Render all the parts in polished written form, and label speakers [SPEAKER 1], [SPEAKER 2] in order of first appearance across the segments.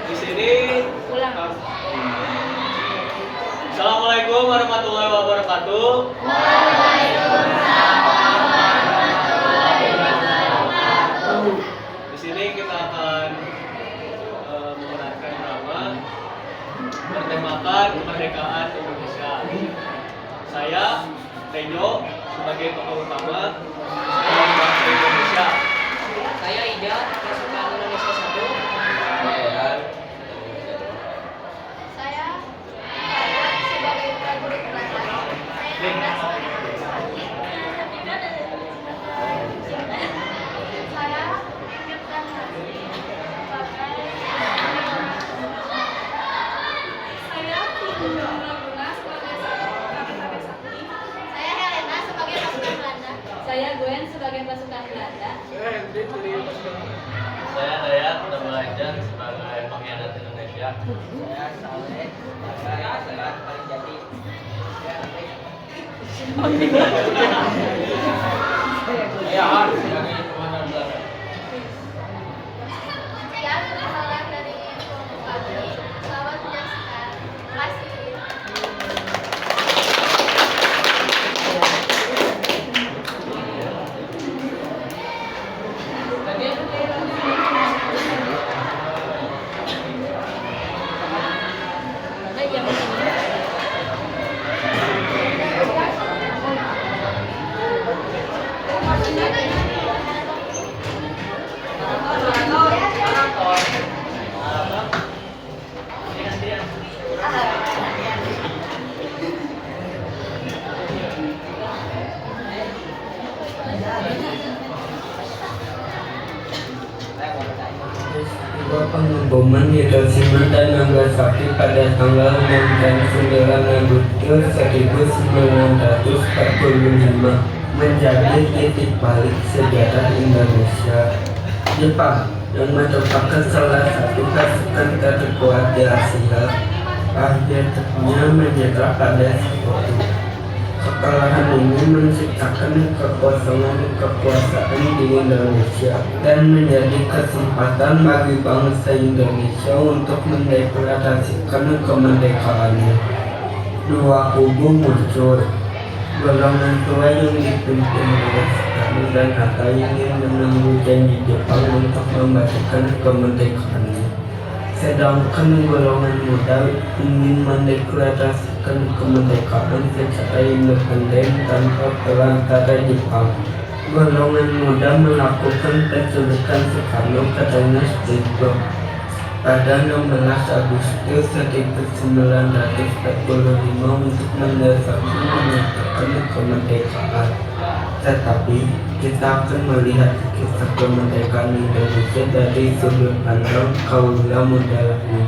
[SPEAKER 1] Di sini. Assalamualaikum warahmatullahi wabarakatuh. Di sini kita akan memenangkan drama bertemakan kemerdekaan Indonesia. Saya Tejo sebagai tokoh utama dalam bahasa Indonesia.
[SPEAKER 2] Saya Ida, pasukan Indonesia 1.
[SPEAKER 3] Saya sebagai prajurit Belanda. Saya Firdan Hasri sebagai saya Firdan Laguna sebagai pasukan Sakti. Saya Helena sebagai pasukan Belanda. Saya Gwen sebagai pasukan Belanda.
[SPEAKER 1] Saya Dayat Nabalajan sebagai pengkhianat Indonesia.
[SPEAKER 2] Saya Saleh sebagai serat paling jadi.
[SPEAKER 1] Saya Har sebagai komandan Belanda.
[SPEAKER 3] Sekian perkenalan dari kelompok kami. Selamat menyaksikan. Terima kasih.
[SPEAKER 4] Peristiwa pengeboman Hiroshima dan Nagasaki pada tanggal 6 dan 9 Agustus 1945 menjadi titik balik sejarah Indonesia. Jepang yang merupakan salah satu pasukan terkuat di Asia akhirnya menyerah pada waktu. Kekalahan ini menciptakan kekosongan kekuasaan di Indonesia dan menjadi kesempatan bagi bangsa Indonesia untuk mendeklarasikan kemerdekaannya. Dua kubu muncul, golongan tua yang dipimpin oleh Soekarno dan Hatta ingin menunggu janji Jepang untuk membagikan kemerdekaannya. Sedangkan golongan muda ingin mendeklarasikan kemerdekaan secara independen tanpa perantara Jepang. Golongan muda melakukan penculikan Soekarno katanya setuju. Pada 16 Agustus 1945 untuk mendasarkan menyatakan kemerdekaan. Tetapi kita akan melihat kisah kemerdekaan Indonesia dari sudut pandang kaula muda lainnya.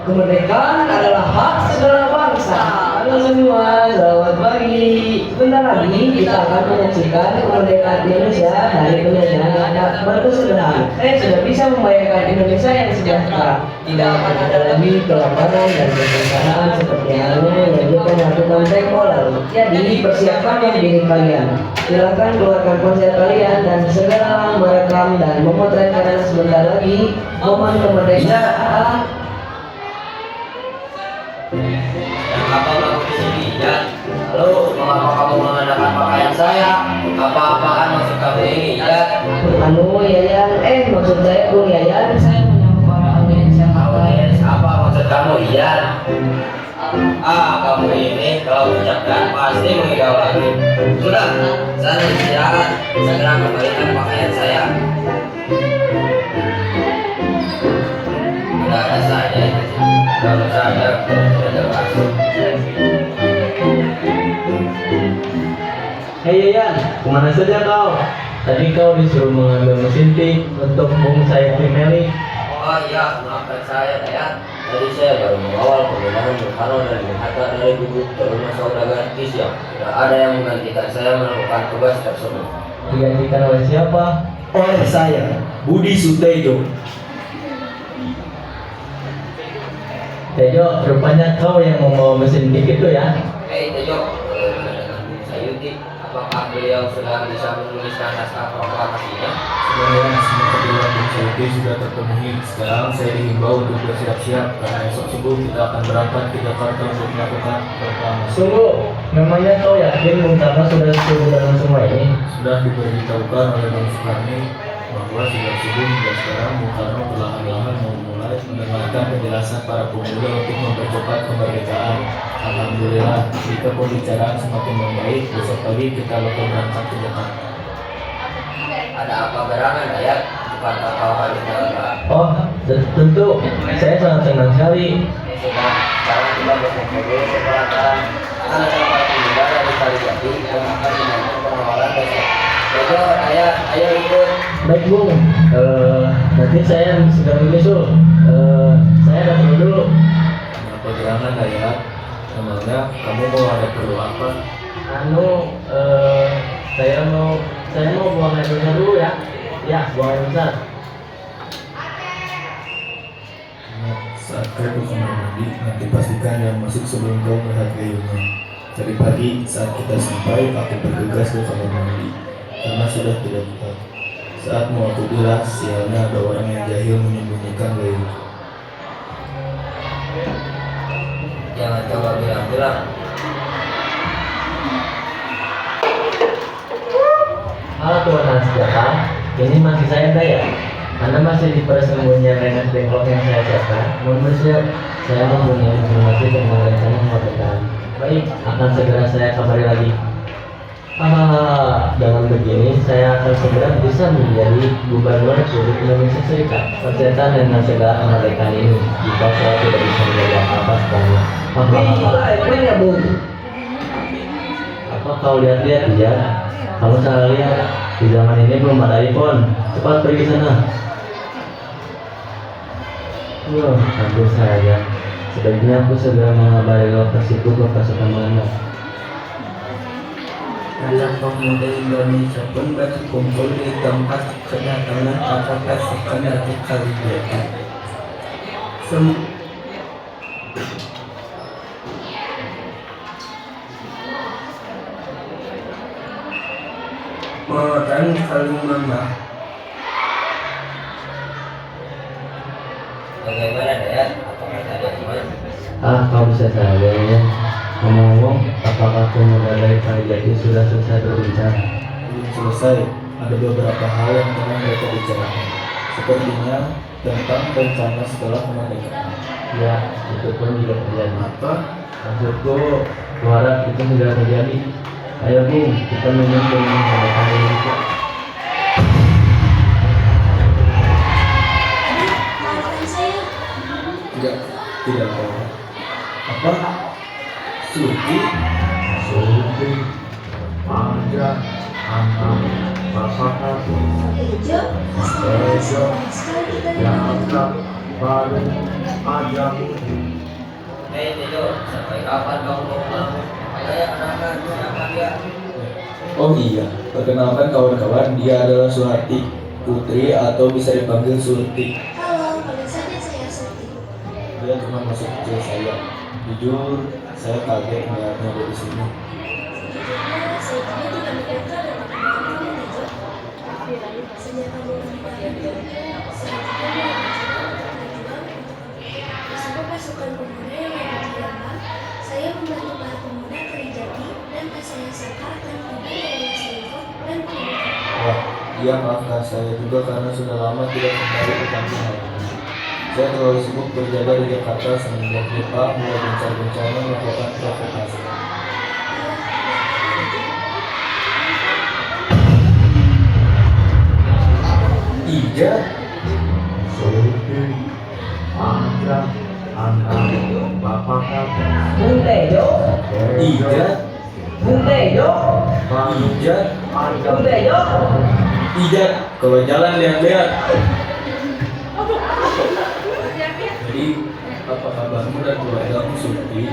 [SPEAKER 2] Kemerdekaan adalah hak segala bangsa. Halo semua, selamat pagi. Sebentar lagi kita akan menyaksikan kemerdekaan Indonesia dari penjajahan yang tak berkesudahan. Saya sudah bisa membayangkan Indonesia yang sejahtera. Tidak akan ada lagi kelaparan dan kebencanaan seperti halnya yang kita lakukan tempo lalu. Jadi persiapkan diri kalian. Silakan keluarkan ponsel kalian dan segera merekam dan memotret karena sebentar lagi momen kemerdekaan.
[SPEAKER 5] Apa kamu di sini, Ian? Lalu, mengapa kamu mengenakan pakaian saya? Apa-apaan maksud kamu ini, Ian?
[SPEAKER 2] Maksud saya Bung Yayan, saya menyambut para audiens yang
[SPEAKER 5] Audiens, apa maksud kamu, Ian? Kamu ini kalau ucapkan pasti mengigau lagi. Sudah, saya istirahat. Segera kembalikan pakaian saya. Ada saja, kalau saya tidak jelas.
[SPEAKER 6] Hei Yayan, kemana saja kau? Tadi kau disuruh mengambil mesin tik untuk bung saya Primeli.
[SPEAKER 5] Oh iya, maafkan saya, Dayat. Tadi saya baru mengawal pemindahan Bung Karno dan Bung Hatta dari Gubuk ke rumah saudagar Tisya. Tidak ada yang menggantikan saya melakukan tugas tersebut.
[SPEAKER 6] Digantikan oleh siapa?
[SPEAKER 4] Oleh saya, Budi Sutejo.
[SPEAKER 6] Tejo, rupanya kau yang membawa mesin tik itu ya?
[SPEAKER 5] Hei Tejo, dengan Bu Sayuti, apakah beliau sudah bisa menuliskan naskah proklamasinya?
[SPEAKER 4] Sebenarnya semua keperluan Bung Sayuti sudah terpenuhi. Sekarang saya dihimbau untuk bersiap-siap karena esok subuh kita akan berangkat ke Jakarta untuk melakukan proklamasi.
[SPEAKER 6] Sungguh, memangnya kau yakin Bung Karno sudah setuju dengan semua ini?
[SPEAKER 4] Sudah diberitahukan oleh Bang Soekarno bahwa sejak subuh hingga sekarang Bung Karno perlahan-lahan memulai mendengarkan penjelasan para pemuda untuk mempercepat kemerdekaan. Alhamdulillah, jika pembicaraan semakin membaik, besok pagi kita bakal berangkat ke Jakarta.
[SPEAKER 5] Ada apa gerangan Dayat? Bukankah kau harus berangkat?
[SPEAKER 6] Oh, tentu. Saya sangat senang sekali.
[SPEAKER 5] Sudah, sekarang kita berkumpul dulu ke pelataran. Akan ada para pemuda dari Kalijati yang akan membantu pengawalan besok. Tejo, Dayat, ayo ikut.
[SPEAKER 6] Baik Bung, nanti saya segera menyusul. Saya datang dulu.
[SPEAKER 4] Kenapa gerangan Dayat? Emangnya kamu mau ada perlu apa?
[SPEAKER 6] Anu, saya mau buang air besar dulu ya. Ya, buang air besar.
[SPEAKER 4] Saat kau ke kamar mandi, nanti pastikan yang masuk sebelum kau melihat gayungnya. Tadi pagi saat kita sampai, aku bergegas ke kamar mandi karena sudah tidak kuat. Saat mau aku bilas, sialnya ada orang yang jahil menyembunyikan gayung.
[SPEAKER 5] Jangan coba bilang-bilang.
[SPEAKER 6] Halo Tuan Asyaka, ini masih saya Dayat. Anda masih di persembunyian Rengas Dengklok yang saya siapkan. Mohon bersiap, saya mempunyai informasi tentang rencana kemerdekaan. Baik, akan segera saya kabari lagi. Dengan begini saya akan segera bisa menjadi gubernur Republik Indonesia Serikat. Persetan dengan segala kemerdekaan ini. Jika saya tidak bisa menjadi apa-apa setelahnya.
[SPEAKER 2] Punya Bung.
[SPEAKER 6] Apa kau lihat-lihat dia? Kamu salah lihat. Di zaman ini belum ada iPhone. Cepat pergi ke sana. Wah, tentu saja. Sebaiknya aku segera mengabari lokasiku ke pasukan Belanda.
[SPEAKER 4] Anak pemuda Indonesia pun berkumpul di tempat kedatangan para pasukan dari Kalijati. Orang saling memah.
[SPEAKER 5] Bagaimana Dayat? Apakah tadi aman?
[SPEAKER 6] Kau bisa saja ya. Ngomong-ngomong, apakah pemuda dari Kalijati sudah selesai berbicara?
[SPEAKER 4] Belum selesai, ada beberapa hal yang pernah mereka bicarakan. Sepertinya tentang rencana setelah kemerdekaan.
[SPEAKER 6] Ya, itu pun juga terjadi.
[SPEAKER 4] Apa?
[SPEAKER 6] Maksudku, kuharap itu segera terjadi. Ayo Bung, kita menyusun kemerdekaan Indonesia.
[SPEAKER 3] Maafkan saya.
[SPEAKER 4] Tidak apa. Apa? Suci?
[SPEAKER 6] Manja, anak, bapak aku,
[SPEAKER 3] Tejo,
[SPEAKER 6] Tejo,
[SPEAKER 3] sekali kita
[SPEAKER 6] Jaka, baru, ajak.
[SPEAKER 5] Hei Tejo, sampai kapan kamu mau pulang? Saya anak-anak, siapa dia?
[SPEAKER 4] Oh iya, perkenalkan kawan-kawan, dia adalah Suharti, putri atau bisa dipanggil Surti.
[SPEAKER 3] Halo, panggil saja saya Surti.
[SPEAKER 4] Dia teman masa kecil saya. Jujur, saya kaget melihatnya ada di sini.
[SPEAKER 3] Sejujurnya, saya juga tidak menyangka dan tidak mengenal Tejo. Sejak kamu meninggal itu, saya juga mencoba untuk berjuang bersama pasukan pemuda yang ada di Lambang. Saya membantu para pemuda Kalijati dan pas saya sangka akan tiba dari Mas dan Pemuda.
[SPEAKER 4] Wah, dia maafkan saya juga karena sudah lama tidak kembali ke kampung halaman. Saya terlalu sibuk berjaga di Jakarta semenjak Jepang mulai gencar-gencarnya melakukan provokasi. Ija?
[SPEAKER 6] Surti, Manja, anak, bapak aku,
[SPEAKER 2] Bung Tejo.
[SPEAKER 4] Ija?
[SPEAKER 2] Bung Tejo.
[SPEAKER 4] Ija?
[SPEAKER 2] Bung Tejo.
[SPEAKER 4] Ija? Kalau jalan lihat-lihat. Jadi, apa kabarmu dan keluargamu, Surti?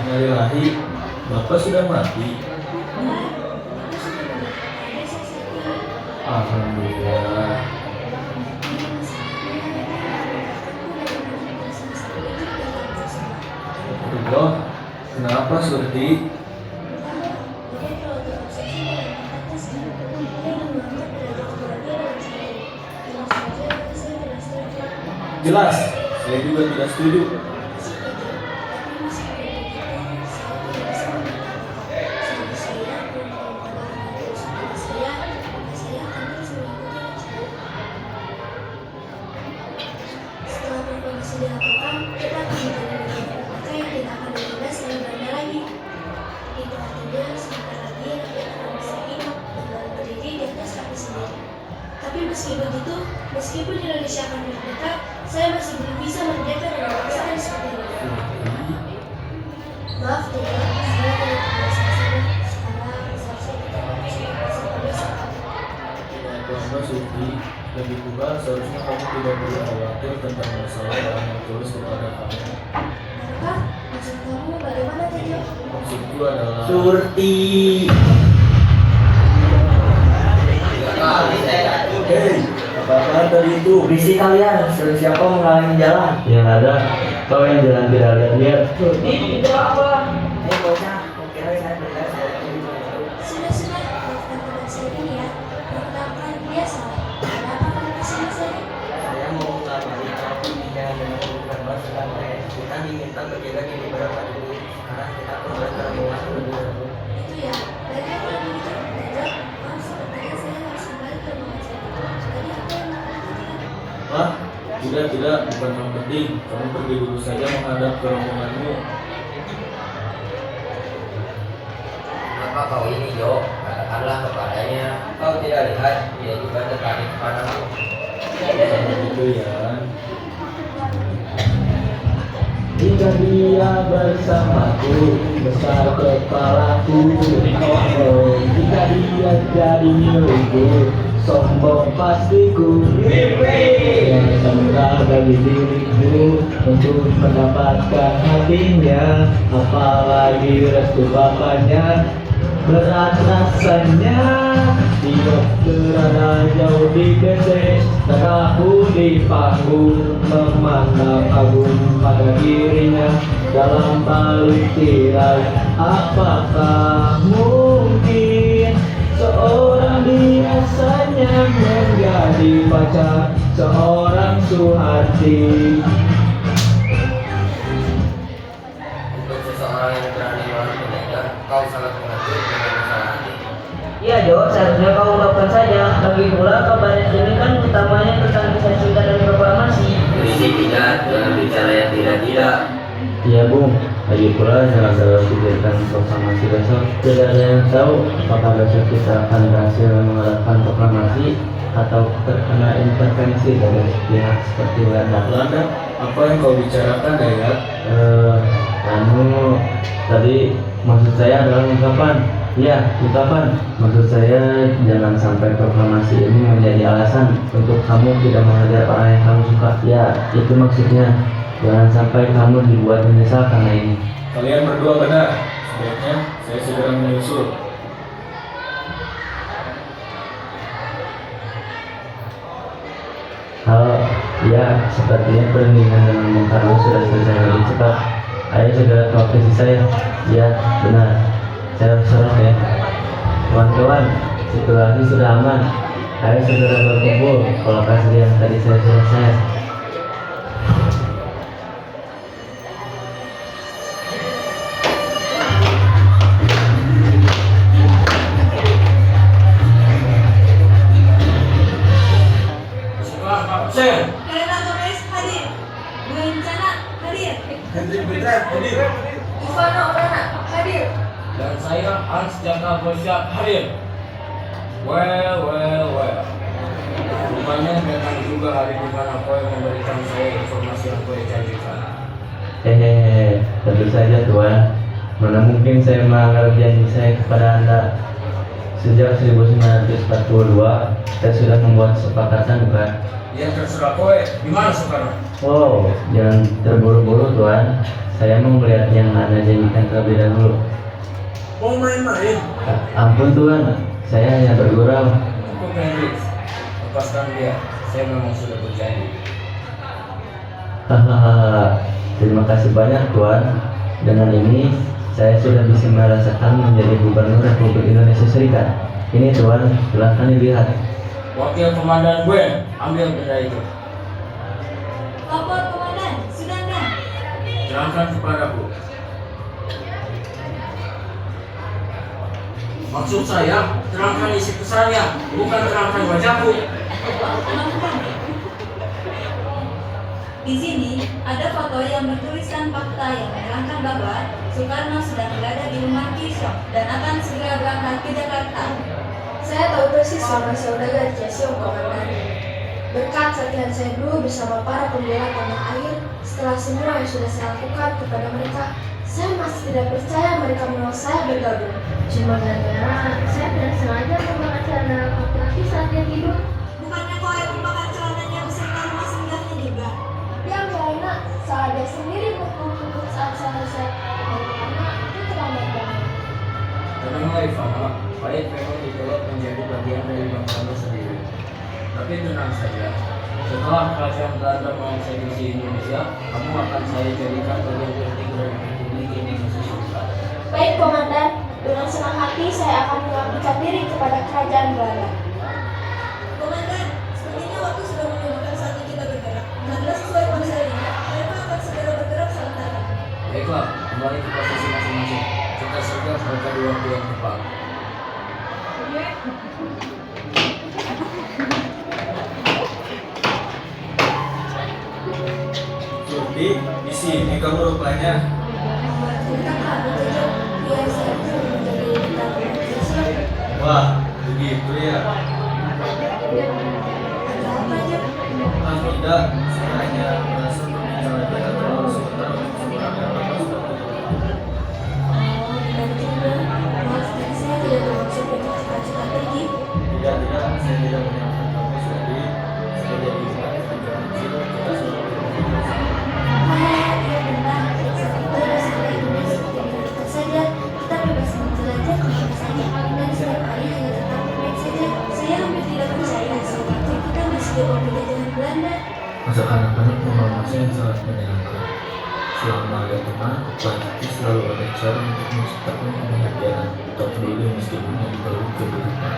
[SPEAKER 4] Innalillahi
[SPEAKER 7] Bapak sudah mati. Alhamdulillah. Allah, kenapa Surti? Jelas, saya juga tidak setuju.
[SPEAKER 3] Setelah konfirmasi dilakukan, kita akan mencari maka yang tidak akan ditindas selain Belanda lagi. Itu artinya sebentar lagi rakyat akan bisa hidup dan berdiri di atas kaki sendiri. Tapi meski begitu, meskipun Indonesia akan merdeka, saya masih belum bisa merdeka dengan perasaan seperti ini. Maaf Tuhan, saya tidak terbiasa sana. Sekarang seharusnya kita harus berbiasa.
[SPEAKER 7] Bangga Surti, lebih kurang seharusnya kamu tidak perlu khawatir tentang masalah yang tulus kepada kamu.
[SPEAKER 3] Apakah maksud kamu bagaimana Tejo?
[SPEAKER 7] Maksudku adalah
[SPEAKER 4] Surti. Hei, apa tadi itu?
[SPEAKER 2] Berisik kalian, sudah siapa menghalangi jalan?
[SPEAKER 6] Yang ada, kau yang jalan tidak lihat-lihat.
[SPEAKER 2] Surti, itu apa? Bocah, kira saya benar saya
[SPEAKER 3] Sudah, maafkan teman saya ini ya. Perkenalkan dia salah. Ada apa kamu kesini saya?
[SPEAKER 2] Saya mau melamari calonnya dengan hubungan sedang kita diminta berjaga di beberapa dulu. Sekarang kita kembali ke rumah dulu.
[SPEAKER 3] Itu ya. Baiklah kalau begitu. Tejo, maaf sepertinya saya harus kembali ke rumah saya. Tadi apa yang mau katakan?
[SPEAKER 7] ah, tidak, bukan yang penting. Kamu pergi dulu saja menghadap ke rombonganmu.
[SPEAKER 5] Apa kau ini Jo? Katakanlah kepadanya. Kau tidak lihat dia juga tertarik kepadamu.
[SPEAKER 7] Begitu ya.
[SPEAKER 6] Jika dia bersamaku, besar kepalaku. Oh, jika dia jadi milikku, sombong pastiku. Yang sangka bagi diriku untuk mendapatkan hatinya, apalagi restu bapaknya. Berat rasanya, dia berada jauh di DC, dan aku di panggung memandang agung pada dirinya dalam balik tirai. Apakah mungkin seorang biasanya menjadi pacar seorang Suharti?
[SPEAKER 5] Untuk seseorang yang berani melawan penjaga, kau sangat mengerti dengan masalah hati.
[SPEAKER 2] Iya Jo, seharusnya kau ungkapkan saja. Lagi pula kabar ini kan utamanya tentang kisah cinta dan proklamasi.
[SPEAKER 5] Berisik tidak, jangan bicara yang tidak-tidak.
[SPEAKER 6] Iya Bung, lagi pula jangan terlalu pikirkan proklamasi besok. Tidak ada yang tahu apakah besok kita akan berhasil mengadakan proklamasi atau terkena intervensi dari pihak seperti Belanda.
[SPEAKER 7] Belanda, apa yang kau bicarakan Dayat?
[SPEAKER 6] Tadi maksud saya adalah ungkapan. Ya, ungkapan. Maksud saya jangan sampai proklamasi ini menjadi alasan untuk kamu tidak mengajar orang yang kamu suka. Ya, itu maksudnya. Jangan sampai kamu dibuat menyesal karena ini.
[SPEAKER 7] Kalian berdua benar. Sebaiknya saya segera menyusul.
[SPEAKER 6] Halo, ya, sepertinya perundingan dengan Bung Karno sudah selesai lebih cepat. Ayo segera ke ofisi saya. Ya, benar. Saya berserah ya. Kawan-kawan, situasi sudah aman. Ayo segera berkumpul ke lokasi yang tadi saya selesai.
[SPEAKER 3] Karena Torres hadir. Berencana hadir. Ivano Orana hadir.
[SPEAKER 1] Dan saya Hans Jaka Bosya hadir. Well. Rupanya memang juga hari di mana kau yang memberikan saya informasi yang kau janjikan.
[SPEAKER 6] Hehehe, tentu saja Tuan. Mana mungkin saya melanggar janji saya kepada Anda. Sejak 1942, kita sudah membuat kesepakatan, bukan?
[SPEAKER 1] Ya terserah kowe, di mana sekarang?
[SPEAKER 6] Wow, jangan terburu-buru Tuan. Saya mau melihat yang Anda janjikan terlebih dahulu.
[SPEAKER 7] Mau main-main?
[SPEAKER 6] Ampun Tuan, saya hanya bergurau.
[SPEAKER 1] Cukup Hendrix, lepaskan dia. Saya memang sudah berjanji.
[SPEAKER 6] Hahaha, terima kasih banyak Tuan. Dengan ini saya sudah bisa merasakan menjadi Gubernur Republik Indonesia Serikat. Ini Tuan, silahkan dilihat.
[SPEAKER 1] Wakil Komandan Gwen, ambil benda itu.
[SPEAKER 3] Lapor komandan, sudah enggak?
[SPEAKER 1] Serahkan kepadaku. Maksud saya, terangkan isi pesannya, bukan terangkan wajahku.
[SPEAKER 8] Di sini ada foto yang bertuliskan fakta yang menerangkan bahwa Soekarno sedang berada di rumah Kisah dan akan segera berangkat ke Jakarta.
[SPEAKER 3] Saya tahu persis sama saudagar Jasiong komandan. Berkat latihan saya dulu bersama para pembela tanah air, setelah semua yang sudah saya lakukan kepada mereka, saya masih tidak percaya mereka mau saya bergabung. Cuma gara-gara saya tidak sengaja membakar celana laki-laki saat dia tidur.
[SPEAKER 8] Bukannya kau yang membakar celananya beserta rumah singgahnya juga?
[SPEAKER 3] Yang lainnya, saya sendiri berkumpul saat saya karena itu terlambat banget.
[SPEAKER 1] Tenanglah Ivana, baik memang dijawab menjadi bagian dari bangsa sendiri. Tapi tenang saja, setelah kerajaan Belanda menganeksasi Indonesia, kamu akan saya jadikan bagian penting dari Republik Indonesia Serikat.
[SPEAKER 3] Baik komandan, dengan senang hati saya akan mengabdikan diri kepada kerajaan Belanda.
[SPEAKER 8] Komandan, sepertinya waktu sudah menunjukkan saatnya kita bergerak. Adalah sesuai konsep ini, mereka akan segera bergerak sementara.
[SPEAKER 1] Baiklah, kembali ke posisi masing-masing. Kita sergap mereka di waktu yang tepat.
[SPEAKER 7] Surti, di sini kamu rupanya.
[SPEAKER 3] Tentang apa saja, biar saya bisa menjadi tentara Indonesia.
[SPEAKER 7] Wah, begitu ya.
[SPEAKER 3] Ada apa aja?
[SPEAKER 7] Ah, tidak, saya hanya merasa perbincangan kita terlalu sebentar untuk seorang yang lepas waktu.
[SPEAKER 3] Oh, dan juga, maaf tadi saya tidak bermaksud untuk cita-cita pergi.
[SPEAKER 7] Tidak, saya tidak menyalahkan kamu, Surti. Saya jadi ingat ketika kecil kita selalu berbincang bersama.
[SPEAKER 3] Iya benar, saat itu rasanya Indonesia seperti kita saja, kita bebas menjelajah kemana saja, dan setiap hari hanya tentang bermain saja. Saya hampir tidak percaya saat itu kita masih di bawah penjajahan Belanda.
[SPEAKER 7] Masa kanak-kanak memang masih sangat menyenangkan. Selama ada teman, pasti selalu ada cara untuk menciptakan kebahagiaan tak peduli meskipun yang diperlukan kehidupan.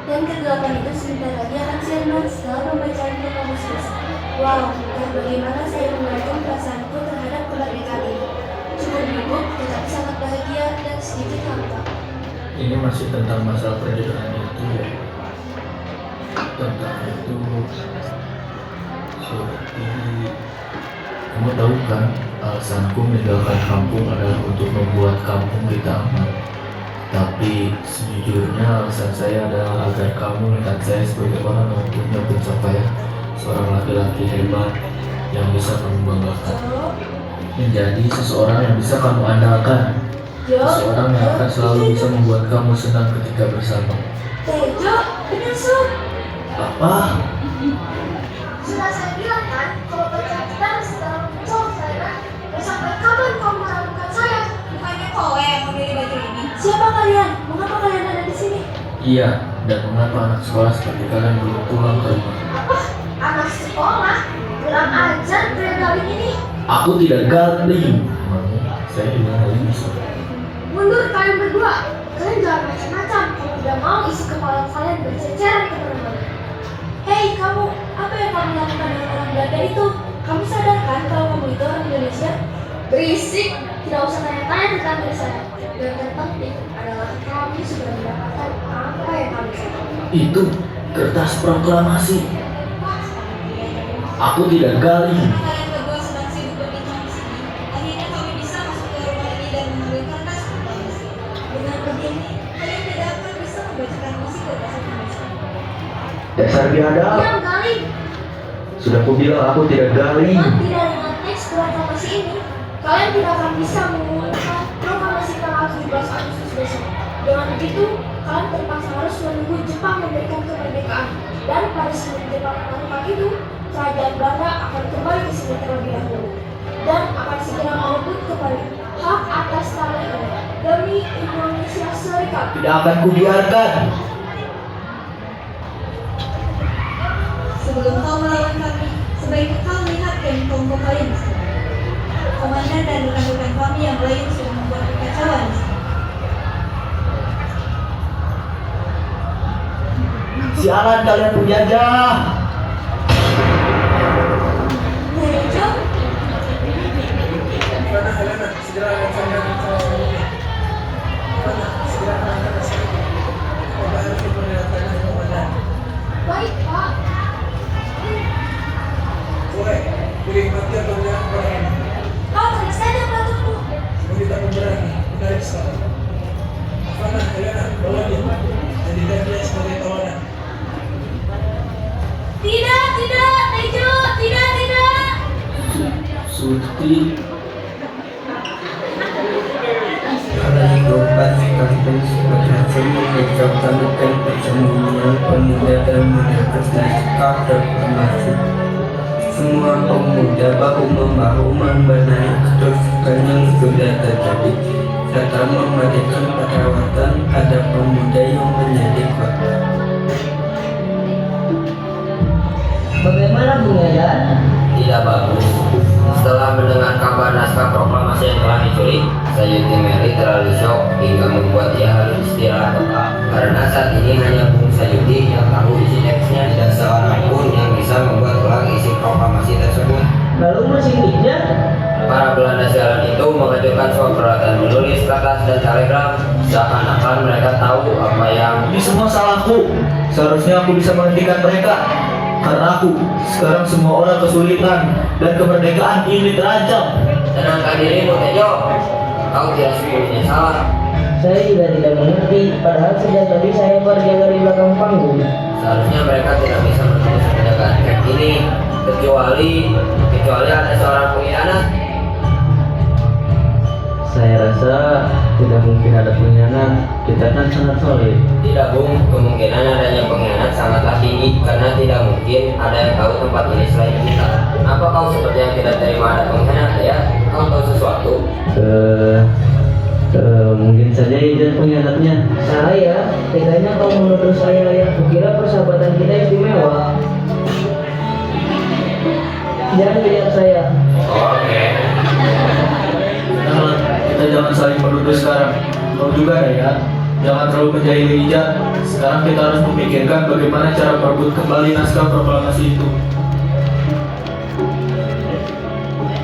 [SPEAKER 3] Dan kegelapan itu sebentar lagi akan sirna setelah pembacaan kamus selesai. Wow, dan bagaimana saya menguraikan perasaanku terhadap kemerdekaan ini. Cukup gugup, tetapi sangat bahagia dan sedikit hampa.
[SPEAKER 7] Ini masih tentang masalah perjodohan itu ya. Tentang itu, Surti, kamu tahu kan, alasanku meninggalkan kampung adalah untuk membuat kampung kita aman. Tapi sejujurnya alasan saya adalah agar kamu melihat saya sebagai orang yang punya pencapaian, seorang laki-laki hebat yang bisa kamu banggakan. Menjadi seseorang yang bisa kamu andalkan, seseorang yang akan selalu bisa membuat kamu senang ketika bersama.
[SPEAKER 3] Tejo, benar Sob.
[SPEAKER 7] Apa?
[SPEAKER 3] Sudah saya bilang kan, kalau berkaitan setelah mencolok saya, sampai kapan kau meragukan saya?
[SPEAKER 8] Bukannya kau yang memilih baju ini?
[SPEAKER 3] Siapa kalian? Mengapa kalian ada di sini?
[SPEAKER 7] Iya, dan mengapa anak sekolah seperti kalian belum pulang ke rumah?
[SPEAKER 3] Apa? Anak sekolah? Kurang ajar pria galing ini.
[SPEAKER 7] Aku tidak galing. Mau, saya tidak galing bisa.
[SPEAKER 3] Mundur kalian berdua. Kalian jangan macam-macam. Kalau tidak mau isi kepala kalian berceceran kemana-mana. Hei kamu, apa yang kamu lakukan dengan orang Belanda itu? Kamu sadar kan kalau kamu itu orang Indonesia? Berisik, tidak usah tanya-tanya tentang diri saya. Yang terpenting adalah kami sudah mendapatkan apa yang kami cari.
[SPEAKER 7] Itu kertas proklamasi. Aku tidak galing.
[SPEAKER 8] Kalian berdua sedang sibuk berbincang di sini. Akhirnya kami bisa masuk ke rumah ini dan mengambil kertas proklamasi. Dengan begini, kalian tidak akan bisa membacakan isi kertas proklamasi.
[SPEAKER 6] Dasar biadab.
[SPEAKER 3] Diam galing.
[SPEAKER 6] Sudah kubilang aku tidak galing.
[SPEAKER 3] Dengan tidak dengan teks proklamasi ini, kalian tidak akan bisa mengumumkan proklamasi tanggal 17 Agustus besok. Dengan begitu, kalian terpaksa harus menunggu Jepang memberikan kemerdekaan. Dan pada saat Jepang melakukan itu, kerajaan Belanda akan kembali ke sini terlebih dahulu dan akan segera merebut kembali hak atas tanah ini. Dan mereka.
[SPEAKER 7] Tidak akan kubiarkan.
[SPEAKER 8] Sebelum kau melawan kami, sebaiknya kau lihat kelompok kalian di sini. Komandan dan rekan-rekan kami yang lain sudah membuat kekacauan di sini.
[SPEAKER 7] Sialan kalian penjajah.
[SPEAKER 8] Tejo,
[SPEAKER 3] Baik, Pak. Kau tarik saja pelatukku.
[SPEAKER 8] tidak, Tejo, tidak.
[SPEAKER 7] Surti.
[SPEAKER 4] Kalau gobat kampung berhasil memecahkan persembunyian pemuda dan menegaskan kader termasuk semua pemuda bahu-membahu membenahi kerusakan yang sudah terjadi serta memberikan perawatan pada pemuda yang menjadi korban.
[SPEAKER 2] Bagaimana Bung Yadan?
[SPEAKER 5] Tidak bagus. Setelah mendengar kabar naskah proklamasi yang telah diculik, Sayuti Mary terlalu shock hingga membuat ia harus istirahat total. Karena saat ini hanya Bung Sayuti yang tahu isi teksnya dan seorang pun yang bisa membuat ulang isi proklamasi tersebut.
[SPEAKER 2] Lalu mesinnya?
[SPEAKER 5] Para Belanda sialan itu mengajukan soal peralatan menulis kertas dan telegram, seakan-akan mereka tahu apa yang
[SPEAKER 7] Ini semua salahku. Seharusnya aku bisa menghentikan mereka. Karena aku sekarang semua orang kesulitan dan kemerdekaan ini terancam.
[SPEAKER 5] tenangkan dirimu, Tejo. Kau tidak sepenuhnya salah.
[SPEAKER 2] Saya juga tidak mengerti, padahal sejak tadi saya berjaga di belakang panggung.
[SPEAKER 5] Seharusnya mereka tidak bisa menulis penjagaan camp ini kecuali ada seorang pengkhianat.
[SPEAKER 6] Saya rasa tidak mungkin ada pengkhianat. Kita kan sangat solid.
[SPEAKER 5] Tidak, Bung, kemungkinan adanya pengkhianat sangatlah tinggi karena tidak mungkin ada yang tahu tempat ini selain kita. Apa kau seperti yang tidak terima ada pengkhianat ya? Kau tahu sesuatu?
[SPEAKER 6] Mungkin saja izin pengkhianatnya.
[SPEAKER 2] Saya, teganya kau menuduh saya yang kukira persahabatan kita istimewa. Jangan lihat saya.
[SPEAKER 5] Oke.
[SPEAKER 7] Nah, kita jangan saling menuduh sekarang. Kau juga ya, jangan terlalu menjahili Ija. Sekarang kita harus memikirkan bagaimana cara merebut kembali naskah proklamasi itu.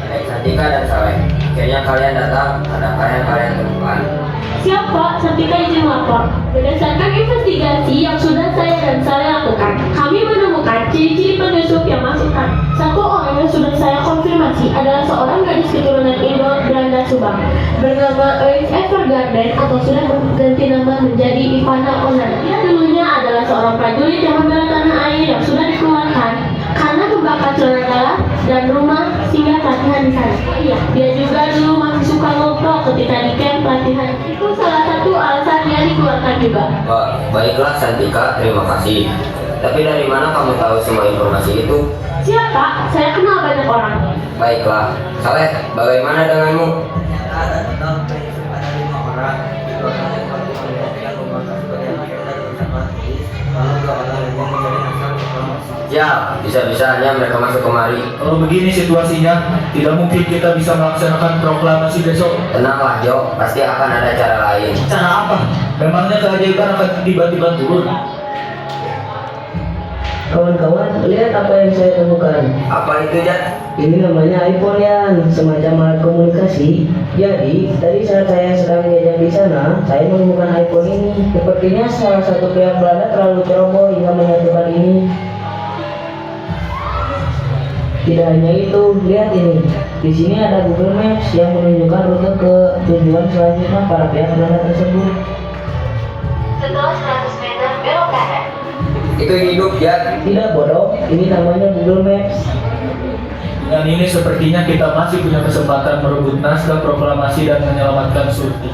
[SPEAKER 5] Baik, Santika dan Saleh. Akhirnya kalian datang. Adakah yang kalian temukan?
[SPEAKER 3] Siap Pak, Santika izin lapor. Berdasarkan investigasi yang sudah saya dan Saleh lakukan, kami menemukan ciri-ciri penyusup yang masukkan. Satu orang yang sudah saya konfirmasi adalah seorang gadis keturunan Indo Belanda Subang bernama Elis Evergarden atau sudah berganti nama menjadi Ivana Onan. Dia dulunya adalah seorang prajurit yang membela tanah air yang sudah dikeluarkan karena membakar celana dalam dan rumah sehingga pelatihan di sana. Iya, dia juga dulu masih suka ngobrol ketika di camp pelatihan. Itu salah satu alasan dia dikeluarkan juga.
[SPEAKER 5] Baiklah Santika, terima kasih. Tapi dari mana kamu tahu semua informasi itu?
[SPEAKER 3] Siapa? Saya kenal banyak orang.
[SPEAKER 5] Baiklah, Saleh, bagaimana denganmu?
[SPEAKER 4] Ada tentang ada 5 orang, 2 orang yang yang membakar sebagian akhir dan bersama lalu 2 orang yang menjadi naskah proklamasi.
[SPEAKER 5] Ya, bisa-bisanya mereka masuk kemari.
[SPEAKER 7] Kalau begini situasinya, tidak mungkin kita bisa melaksanakan proklamasi besok.
[SPEAKER 5] Tenanglah Jo, pasti akan ada cara lain.
[SPEAKER 7] Cara apa? Memangnya keajaiban akan tiba-tiba turun?
[SPEAKER 2] Kawan-kawan, lihat apa yang saya temukan.
[SPEAKER 5] Apa itu, Jat?
[SPEAKER 2] Ini namanya iPhone ya, semacam alat komunikasi. Jadi, tadi saat saya sedang jajan di sana, saya menemukan iPhone ini. Sepertinya salah satu pihak Belanda terlalu ceroboh hingga menyatukan ini. Tidak hanya itu, lihat ini. Di sini ada Google Maps yang menunjukkan rute ke tujuan selanjutnya para pihak Belanda tersebut.
[SPEAKER 3] Setelah 100 meter belok kanan.
[SPEAKER 5] Itu hidup, Jat.
[SPEAKER 2] Tidak bodoh, ini namanya Google Maps.
[SPEAKER 7] Dan ini sepertinya kita masih punya kesempatan merebut naskah proklamasi dan menyelamatkan Surti.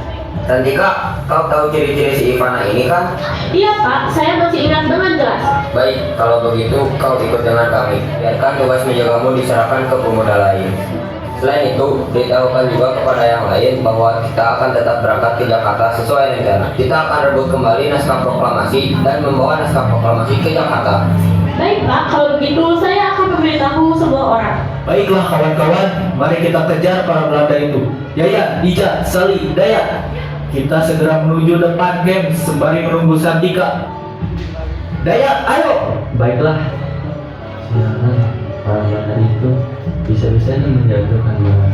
[SPEAKER 5] Santika, kau tahu ciri-ciri si Ivana ini kan?
[SPEAKER 3] Iya Pak, saya masih ingat dengan jelas.
[SPEAKER 5] Baik, kalau begitu kau ikut dengan kami. Biarkan tugas menjagamu diserahkan ke pemuda lain. Selain itu, beritahukan juga kepada yang lain bahwa kita akan tetap berangkat ke Jakarta sesuai rencana. Kita akan rebut kembali naskah proklamasi dan membawa naskah proklamasi ke Jakarta.
[SPEAKER 9] Baik Pak, kalau begitu saya akan memberitahu semua orang.
[SPEAKER 7] Baiklah kawan-kawan, mari kita kejar para Belanda itu. Yaya, Ija, Sali, Daya. Kita segera menuju depan camp sembari menunggu Santika. Daya, ayo.
[SPEAKER 6] Baiklah. Silakan para Belanda itu bisa-bisanya menjatuhkan Belanda.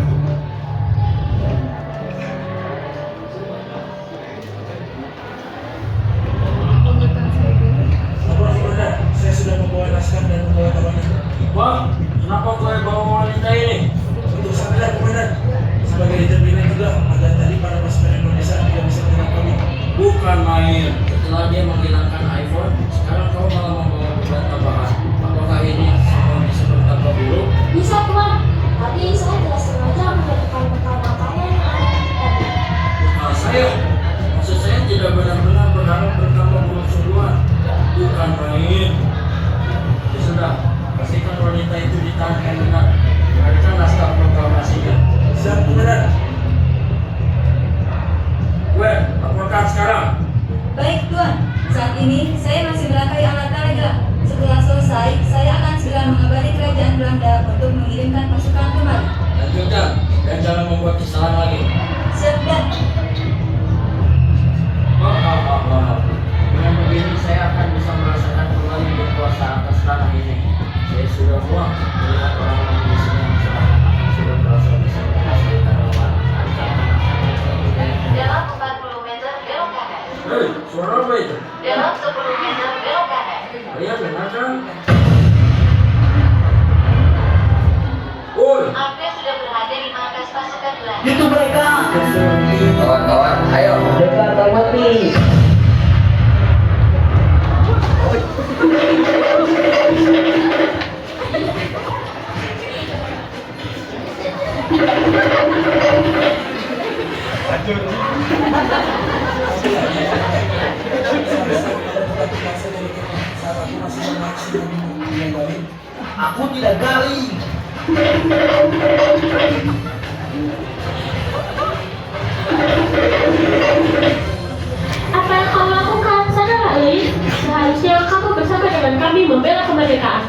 [SPEAKER 4] Saya sudah membawa naskah dan membawa kabarnya.
[SPEAKER 1] Bang, kenapa kau bawa wanita ini?
[SPEAKER 4] Untuk sadar komandan, sebagai determinan juga agar tadi para pasukan Indonesia tidak bisa menyerang kami.
[SPEAKER 1] Bukan main. Setelah dia menghilangkan iPhone, sekarang kau malah membawa beban tambahan. Apakah ini semua bisa bertambah buruk?
[SPEAKER 3] Bisa Tuan, tapi saya tidak sengaja menjatuhkan bekal makanan yang ada di tadi.
[SPEAKER 1] Nah, maksud saya tidak benar-benar berharap bertambah buruk sungguhan. Bukan main. Ya sudah, pastikan wanita itu ditahan dengan benar. Carikan naskah proklamasinya.
[SPEAKER 4] Siap komandan.
[SPEAKER 1] Gue, laporkan sekarang.
[SPEAKER 8] Baik Tuan, saat ini saya masih merangkai alat telegram. Setelah selesai, saya akan segera mengabari kerajaan Belanda untuk mengirimkan pasukan kembali.
[SPEAKER 1] Lanjutkan, dan jangan membuat kesalahan lagi.
[SPEAKER 8] Siap dan
[SPEAKER 1] Dengan begini saya akan bisa merasakan kembali berkuasa atas tanah ini. Saya sudah muak melihat orang-orang di sini yang sudah merasa bisa menguasai tanaman.
[SPEAKER 9] Dalam 40 meter belok kanan.
[SPEAKER 1] Hei, suara apa itu?
[SPEAKER 9] Dalam 10 meter belok kanan.
[SPEAKER 1] Kalian dengar kan? Woi,
[SPEAKER 9] Anda sudah berada di markas pasukan Belanda.
[SPEAKER 7] Itu mereka.
[SPEAKER 5] Kawan-kawan, ayo.
[SPEAKER 2] Jakarta mati.
[SPEAKER 4] Aku tidak galing.
[SPEAKER 9] Apa yang kau lakukan? Sadar Ali, seharusnya kamu bersama dengan kami membela kemerdekaan.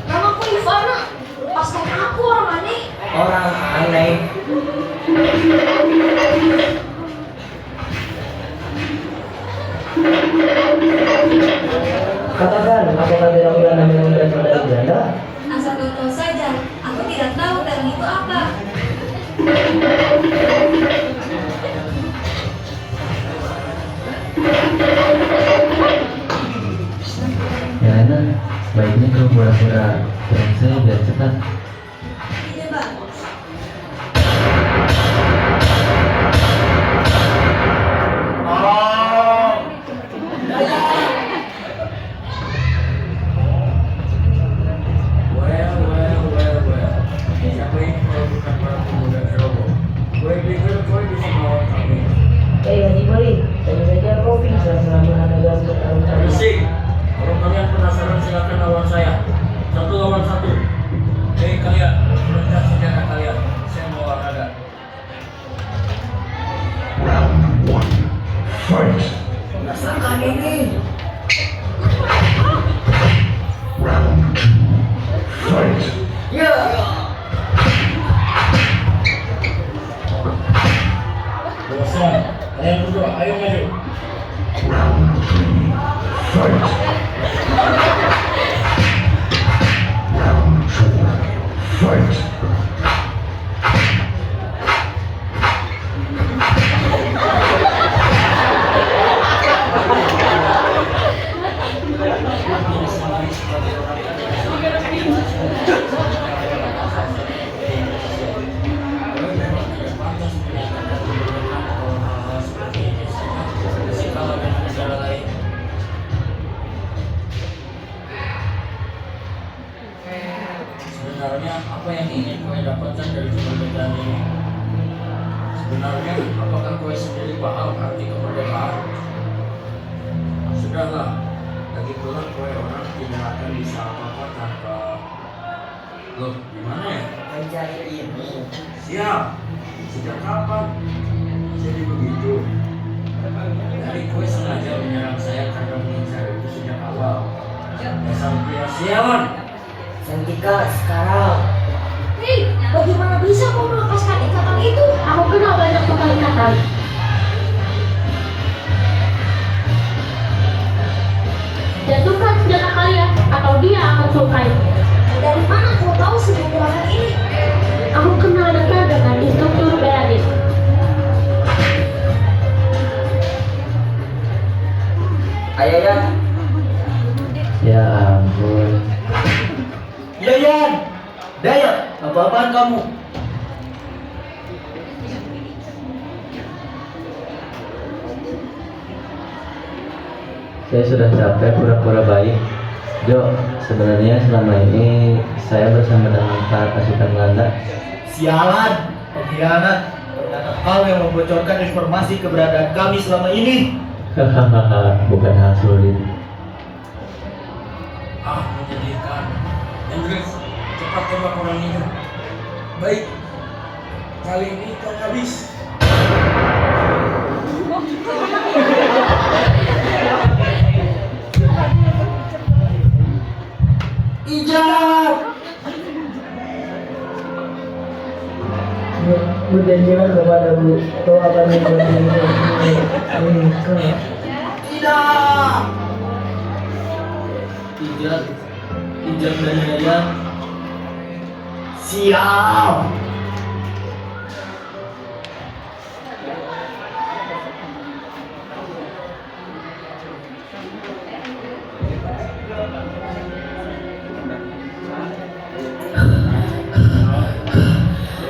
[SPEAKER 3] Namaku Ivana, lepaskan aku orang aneh.
[SPEAKER 5] Orang aneh.
[SPEAKER 2] Katakan, apakah terang Belanda menangkan saudara Belanda?
[SPEAKER 8] asal kau tahu saja, aku tidak tahu terang itu apa.
[SPEAKER 6] Helena, baiknya kau pura-pura terang saya biar cepat.
[SPEAKER 8] Ide bagus.
[SPEAKER 1] well. Siapa ini kalau bukan para pemuda Eropa? Gue pikir kau bisa melawan kami.
[SPEAKER 2] Haji Mari, tentu saja kau bisa selama ada dalam pertarungan.
[SPEAKER 1] Berisik. Kalau kalian penasaran silakan lawan saya. 1 lawan 1. Hei kalian, perlukan senjata kalian. Saya mau olahraga. Rasakan ini. Kosong. Kalian berdua, ayo maju. Sebenarnya apa yang ingin kau dapatkan dari kemerdekaan ini? Sebenarnya apakah kau sendiri paham arti kemerdekaan? Sudahlah, lagi pula kau orang tidak akan bisa apa-apa tanpa. Loh, gimana ya?
[SPEAKER 2] Mencari ilmu.
[SPEAKER 1] Siap. Sejak kapan jadi begitu? Dari kue sengaja menyerang saya karena mengincar itu sejak awal. Dasar pria sialan.
[SPEAKER 2] Santika sekarang.
[SPEAKER 3] Hei, bagaimana bisa kau melepaskan ikatan itu?
[SPEAKER 9] Aku kenal banyak tukang ikatan. Jatuhkan senjata kalian atau dia akan selesai.
[SPEAKER 3] Dari mana kau tahu semua gerakan ini?
[SPEAKER 9] Aku kenal dekat dengan instruktur Beradis.
[SPEAKER 2] Ayo ya.
[SPEAKER 6] Ya ampun.
[SPEAKER 7] Yayan, Dayat, apa-apaan kamu?
[SPEAKER 6] Saya sudah capek pura-pura baik. Jo, sebenarnya selama ini saya bersama dengan para pasukan Belanda.
[SPEAKER 7] Sialan, pengkhianat. Ternyata kau yang membocorkan informasi keberadaan kami selama ini.
[SPEAKER 6] Hahaha, bukan hal sulit.
[SPEAKER 1] Menyedihkan. Hendrik, cepat tembak orang itu. Baik. Kali ini kau habis.
[SPEAKER 7] Ijab!
[SPEAKER 2] Berjanjilah kepadaku, kau akan menjadi kau.
[SPEAKER 7] Tidak! Ijab dan Yayan. Siap!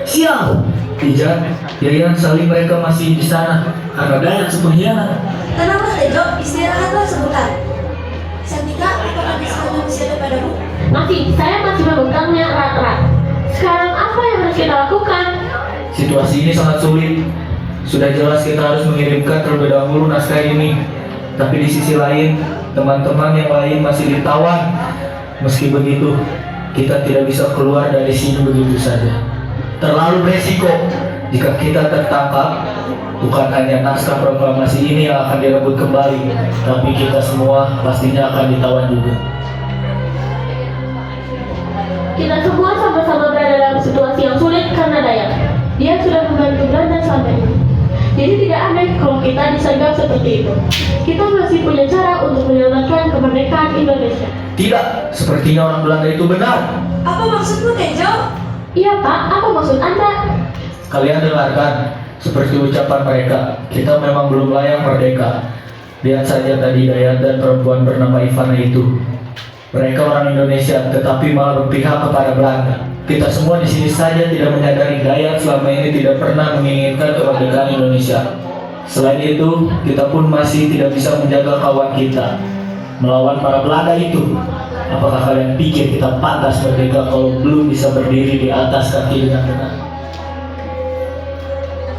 [SPEAKER 7] Siap! Ijab, Yayan, Salim mereka masih di sana karena Dayat sepengkhianat.
[SPEAKER 3] Tenanglah Tejo, istirahatlah sebentar. Santika, apakah kisahnya masih ada padamu?
[SPEAKER 9] Masih, saya masih memegangnya erat-erat. Sekarang apa yang harus kita lakukan?
[SPEAKER 7] Situasi ini sangat sulit. Sudah jelas kita harus mengirimkan terlebih dahulu naskah ini. Tapi di sisi lain, teman-teman yang lain masih ditawan. Meski begitu, kita tidak bisa keluar dari sini begitu saja. Terlalu beresiko jika kita tertangkap. Bukan hanya naskah proklamasi ini yang akan direbut kembali, tapi kita semua pastinya akan ditawan juga.
[SPEAKER 9] Kita semua sama-sama berada dalam situasi yang sulit karena Dayak. Dia sudah membantu Belanda selama ini. Jadi tidak aneh kalau kita disergap seperti itu. Kita masih punya cara untuk menyelamatkan kemerdekaan Indonesia.
[SPEAKER 7] Tidak, sepertinya orang Belanda itu benar.
[SPEAKER 3] Apa maksudmu Tejo?
[SPEAKER 9] Iya Pak, apa maksud Anda?
[SPEAKER 7] Kalian dengarkan, seperti ucapan mereka, kita memang belum layak merdeka. Lihat saja tadi Dayat dan perempuan bernama Ivana itu. Mereka orang Indonesia, tetapi malah berpihak kepada Belanda. Kita semua di sini saja tidak menyadari Dayat selama ini tidak pernah menginginkan kemerdekaan Indonesia. Selain itu, kita pun masih tidak bisa menjaga kawan kita melawan para Belanda itu. Apakah kalian pikir kita pantas merdeka kalau belum bisa berdiri di atas kaki dengan benar?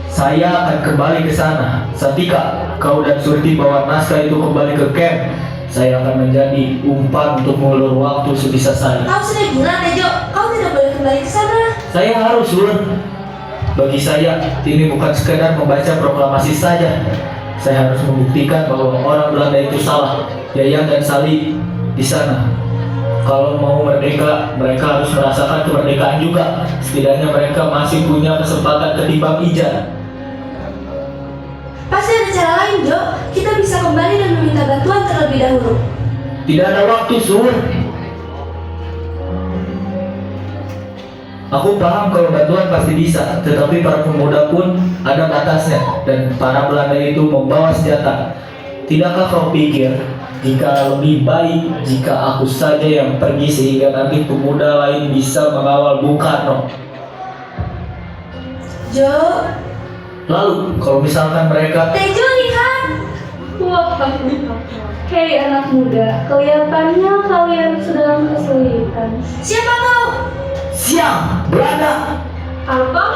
[SPEAKER 7] Saya akan kembali ke sana. Santika, kau dan Surti bawa naskah itu kembali ke camp. Saya akan menjadi umpan untuk mengulur waktu sebisa saya.
[SPEAKER 3] Kau sudah bilang Tejo, kau tidak boleh kembali ke sana.
[SPEAKER 7] Saya harus, Lur. Bagi saya, ini bukan sekedar membaca proklamasi saja. Saya harus membuktikan bahwa orang Belanda itu salah. Yayan dan Sali di sana. Kalau mau merdeka, mereka harus merasakan kemerdekaan juga. Setidaknya mereka masih punya kesempatan ketimbang Ija.
[SPEAKER 3] Pasti ada cara lain, Jo. Kita bisa kembali dan meminta bantuan terlebih dahulu.
[SPEAKER 7] Tidak ada waktu, Sur. Aku paham kalau bantuan pasti bisa, tetapi para pemuda pun ada batasnya, dan para Belanda itu membawa senjata. Tidakkah kau pikir jika lebih baik jika aku saja yang pergi sehingga nanti pemuda lain bisa mengawal Bung Karno?
[SPEAKER 3] Jo,
[SPEAKER 7] Lalu kalau misalkan mereka
[SPEAKER 3] Tejo lihat.
[SPEAKER 9] Wah, hei anak muda, kelihatannya kalian sedang kesulitan.
[SPEAKER 3] Siapa kau?
[SPEAKER 7] siap Belanda.
[SPEAKER 9] Apa?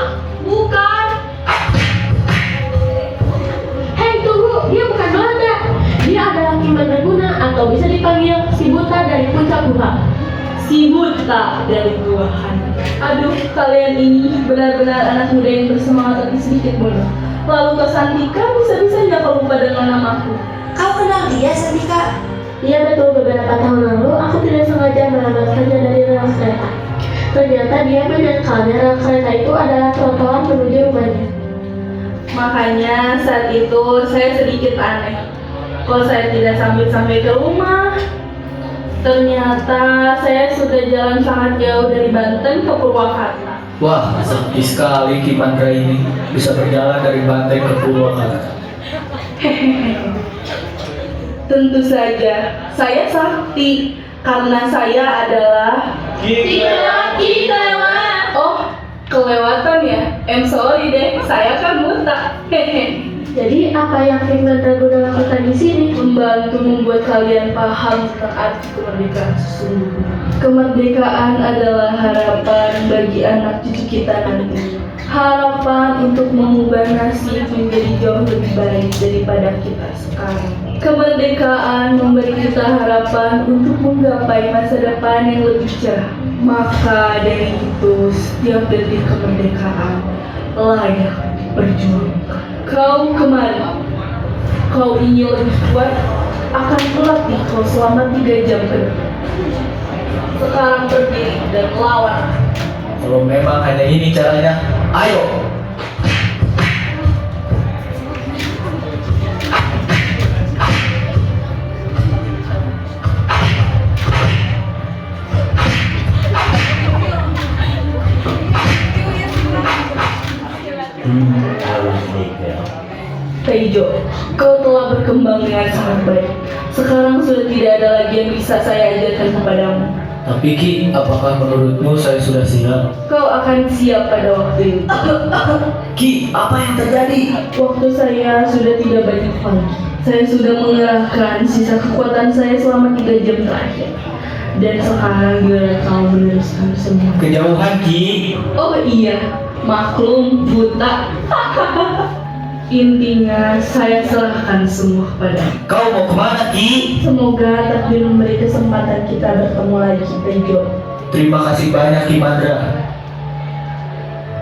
[SPEAKER 9] Bukan. Hei tunggu, dia bukan Belanda. Dia adalah Ki Mandraguna atau bisa dipanggil si buta dari puncak gua. masih buta dari Tuhan.
[SPEAKER 10] Aduh, kalian ini benar-benar anak muda yang bersemangat tapi sedikit bodoh. Lalu Kak Santika bisa-bisanya kau lupa dengan namaku.
[SPEAKER 3] Kau kenal dia, Santika?
[SPEAKER 9] Iya betul, beberapa tahun lalu aku tidak sengaja melambatkannya dari rel kereta. Ternyata dia menyangkalnya rel kereta itu adalah trotoar menuju rumahnya.
[SPEAKER 10] Makanya saat itu saya sedikit aneh. Kok saya tidak sampai ke rumah? Ternyata saya sudah jalan sangat jauh dari Banten ke Purwakarta.
[SPEAKER 7] Wah, sakti sekali Ki Mandra ini bisa berjalan dari Banten ke Purwakarta.
[SPEAKER 10] Tentu saja, saya sakti karena saya adalah
[SPEAKER 9] Ki kelewat.
[SPEAKER 10] Oh, kelewatan ya? Sorry deh, saya kan buta.
[SPEAKER 9] Jadi apa yang Ki Mandra Guna lakukan di sini?
[SPEAKER 10] Membantu membuat kalian paham tentang arti kemerdekaan sesungguhnya. Kemerdekaan adalah harapan bagi anak cucu kita nanti. Harapan untuk mengubah nasib menjadi jauh lebih baik daripada kita sekarang. Kemerdekaan memberi kita harapan untuk menggapai masa depan yang lebih cerah. Maka dari itu, setiap detik kemerdekaan layak berjuang. Kau kemari. Kau ingin lebih kuat, akan kulatih kau selama 3 jam ke depan. Sekarang berdiri dan lawan.
[SPEAKER 7] Kalau memang hanya ini caranya, ayo!
[SPEAKER 10] Teijo, kau telah berkembang dengan sangat baik. Sekarang sudah tidak ada lagi yang bisa saya ajarkan kepadamu.
[SPEAKER 7] Tapi Ki, apakah menurutmu saya sudah siap?
[SPEAKER 10] Kau akan siap pada waktu itu.
[SPEAKER 7] Ki, apa yang terjadi?
[SPEAKER 10] Waktu saya sudah tidak banyak lagi. Saya sudah mengerahkan sisa kekuatan saya selama 3 jam terakhir. Dan sekarang giliran kau meneruskan semua.
[SPEAKER 7] Kejauhan Ki.
[SPEAKER 10] Oh iya, maklum buta. Intinya saya serahkan semua padamu.
[SPEAKER 7] Kau mau kemana Ki?
[SPEAKER 10] Semoga takdir memberi kesempatan kita bertemu lagi, Tejo.
[SPEAKER 7] Terima kasih banyak Ki Mandra.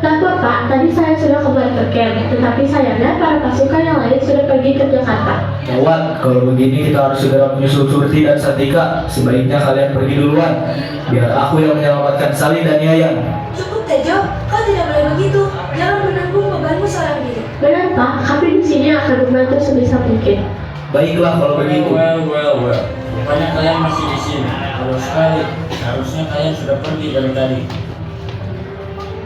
[SPEAKER 9] Tak Pak, tadi saya sudah kembali ke camp, tetapi sayangnya para pasukan yang lain sudah pergi ke Jakarta.
[SPEAKER 7] Gawat, kalau begini kita harus segera menyusul Surti dan Santika. Sebaiknya kalian pergi duluan, biar aku yang menyelamatkan Salin dan Yayan.
[SPEAKER 3] Cukup, Tejo. Kau tidak boleh begitu. Jangan menanggung bebanmu seorang diri.
[SPEAKER 9] Benar Pak, kami di sini akan membantu sebisa mungkin.
[SPEAKER 7] Baiklah kalau begitu.
[SPEAKER 1] Well. Rupanya kalian masih di sini. Kalau sekali, harusnya kalian sudah pergi dari tadi.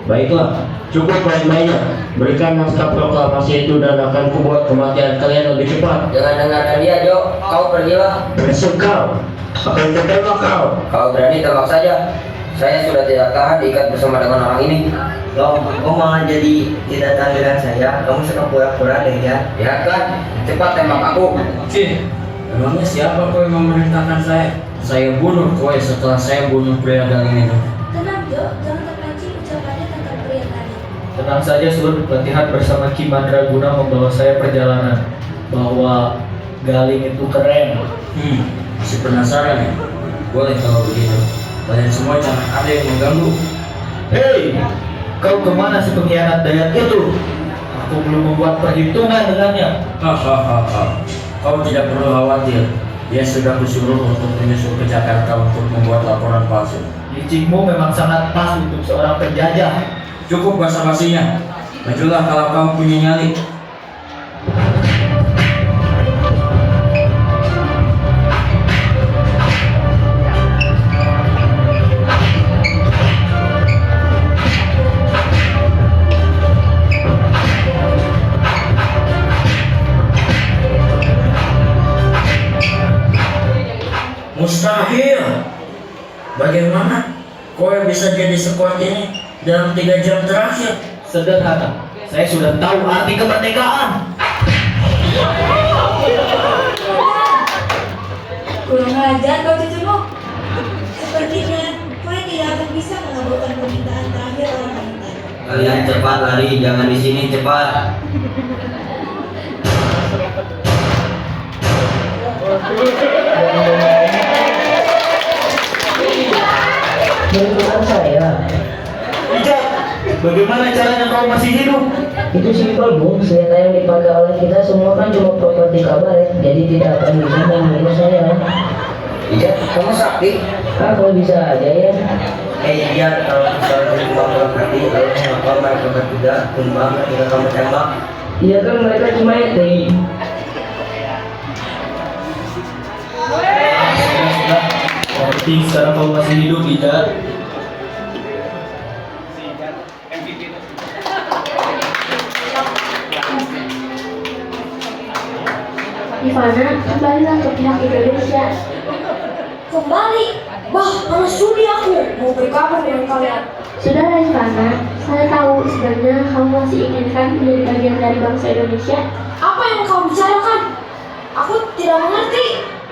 [SPEAKER 1] Baiklah, cukup main-mainnya. Berikan naskah proklamasi itu dan akan kubuat kematian kalian lebih cepat.
[SPEAKER 5] Jangan dengarkan dia, Jo. Kau pergilah.
[SPEAKER 1] Besok kau akan tertembak kau.
[SPEAKER 5] Kau berani tembak saja. Saya sudah tidak tahan diikat bersama dengan orang ini.
[SPEAKER 2] Loh, kok malah jadi tidak tahan dengan saya? Kamu suka pura-pura deh ya?
[SPEAKER 5] Lihat kan, cepat tembak aku.
[SPEAKER 1] Cih, memangnya siapa kau yang memerintahkan saya? Saya bunuh kau setelah saya bunuh pria galing itu.
[SPEAKER 3] Tenang, Jo. Jangan terpancing ucapannya tentang pria tadi.
[SPEAKER 7] Tenang saja Sur, latihan bersama Ki Mandra guna membawa saya perjalanan. Bahwa Galing itu keren.
[SPEAKER 1] Masih penasaran ya? Boleh kalau begitu. Kalian semua jangan ada yang mengganggu.
[SPEAKER 7] Hei, kau kemana si pengkhianat Dayat itu? Aku belum membuat perhitungan dengannya.
[SPEAKER 1] Hahaha. Kau tidak perlu khawatir. Dia sudah kusuruh untuk menyusul ke Jakarta untuk membuat laporan palsu.
[SPEAKER 7] Licikmu memang sangat pas untuk seorang penjajah.
[SPEAKER 1] Cukup basa-basinya. Majulah kalau kamu punya nyali. Mustahil. Bagaimana kau yang bisa jadi sekuat ini dalam 3 jam terakhir?
[SPEAKER 7] Sederhana, saya sudah tahu arti kemerdekaan.
[SPEAKER 8] Kurang ajar kau cucumu. Sepertinya kau tidak akan bisa mengabulkan permintaan terakhir orang wanita.
[SPEAKER 5] Kalian cepat lari, jangan di sini, cepat.
[SPEAKER 7] Bagaimana caranya kau masih hidup?
[SPEAKER 2] Itu simpel Bung, senjata yang dipakai oleh kita semua kan cuma properti kabaret, jadi tidak akan bisa membunuh saya.
[SPEAKER 5] Iya, kamu sakti.
[SPEAKER 2] Kalau bisa aja ya.
[SPEAKER 4] Iya, kalau misalnya cuma berarti lalu mengapa mereka bertiga tumbang ketika kamu tembak?
[SPEAKER 2] Iya kan mereka cuma itu.
[SPEAKER 7] Sudah. Yang penting sekarang kau masih hidup, Ida.
[SPEAKER 9] Ivana, kembalilah ke pihak Indonesia.
[SPEAKER 3] Kembali? Bah, mana sudi aku mau bergabung dengan kalian.
[SPEAKER 9] Sudahlah Ivana, saya tahu sebenarnya kamu masih inginkan menjadi bagian dari bangsa Indonesia.
[SPEAKER 3] Apa yang kau bicarakan? Aku tidak mengerti.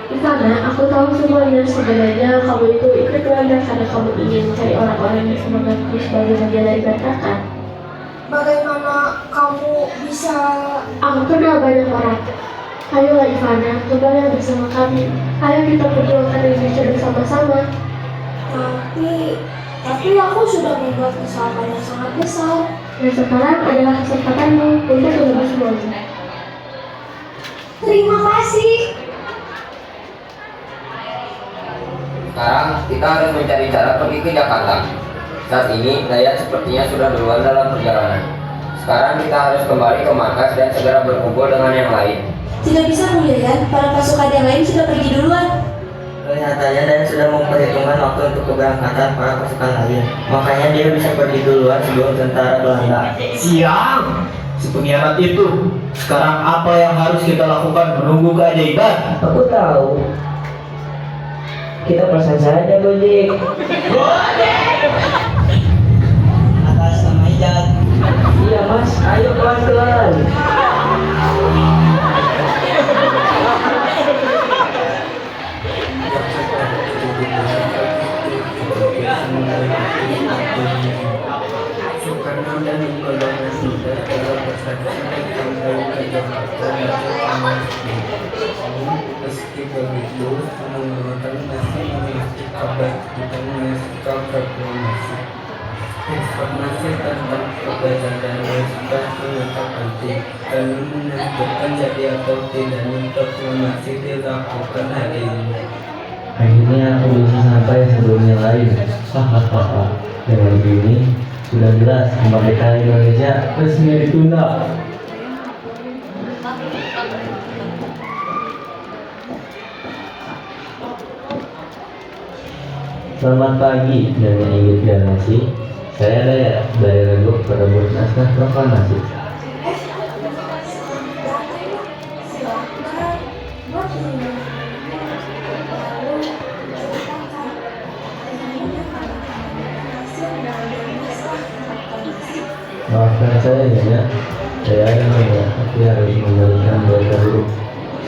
[SPEAKER 9] Ivana, aku tahu semuanya. Sebenarnya kamu itu ikut Belanda karena kamu ingin mencari orang-orang yang semangatku sebagai bagian dari berontakan.
[SPEAKER 3] Bagaimana kamu bisa...
[SPEAKER 9] Aku kenal banyak orang. Ayolah Ivana, kembali bersama kami. Ayo kita perjuangkan Indonesia bersama-sama.
[SPEAKER 3] Tapi aku sudah membuat kesalahan yang sangat besar.
[SPEAKER 9] Dan sekarang adalah kesempatanmu untuk mengubah semuanya.
[SPEAKER 3] Terima kasih.
[SPEAKER 5] Sekarang kita harus mencari cara pergi ke Jakarta. Saat ini Dayat sepertinya sudah duluan dalam perjalanan. Sekarang kita harus kembali ke markas dan segera berkumpul dengan yang lain.
[SPEAKER 8] Tidak bisa Mulian, para pasukan yang lain sudah pergi duluan.
[SPEAKER 4] Kelihatannya Dayat sudah memperhitungkan waktu untuk keberangkatan para pasukan lain. Makanya dia bisa pergi duluan sebelum tentara Belanda.
[SPEAKER 7] Siang! Si pengkhianat itu. Sekarang apa yang harus kita lakukan menunggu keajaiban?
[SPEAKER 2] Aku tahu. Kita pesan saja Gojek.
[SPEAKER 4] Atas nama Ijat.
[SPEAKER 2] Iya Mas, ayo pelan-pelan.
[SPEAKER 4] Soekarno dan golongan muda telah bersatu kembali ke Jakarta dari Amnesty. Meski begitu, penonton masih memiliki kabar tentang naskah proklamasi. Informasi tentang keberadaan naskah sangat penting, lalu menentukan jadi atau tidaknya proklamasi dilakukan hari ini.
[SPEAKER 6] Akhirnya aku bisa sampai sebelum yang lain. Hahaha. Dengan begini sudah jelas kemerdekaan Indonesia resmi ditunda. Selamat pagi dan yang ingin garasi. Saya Dayat dari Regu perebut naskah proklamasi. Maafkan saya ya, saya tapi harus memberikan berita buruk.